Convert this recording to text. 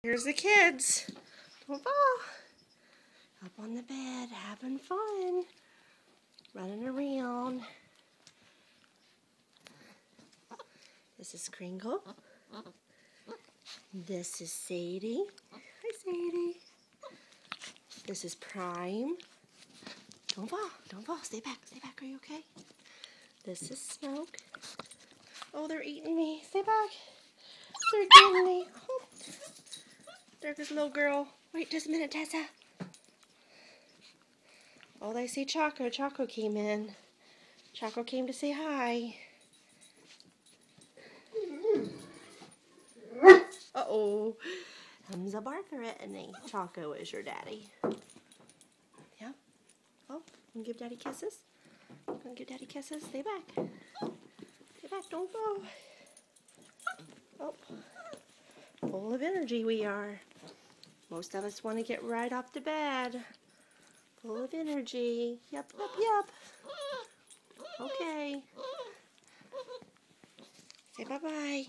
Here's the kids. Don't fall. Up on the bed, having fun. Running around. This is Kringle. This is Sadie. Hi, Sadie. This is Prime. Don't fall. Don't fall. Stay back. Stay back. Are you okay? This is Smoke. Oh, they're eating me. Stay back. They're getting me. Oh. There goes little girl. Wait just a minute, Tessa. Oh, I see Choco. Choco came in. Choco came to say hi. Uh-oh. Comes a barker at me. Choco is your daddy. Yeah? Oh, you give daddy kisses? You gonna give daddy kisses? Stay back. Stay back, don't go. Oh. Full of energy we are. Most of us want to get right off the bed. Full of energy. Yup, yup, yup. Okay. Say bye-bye.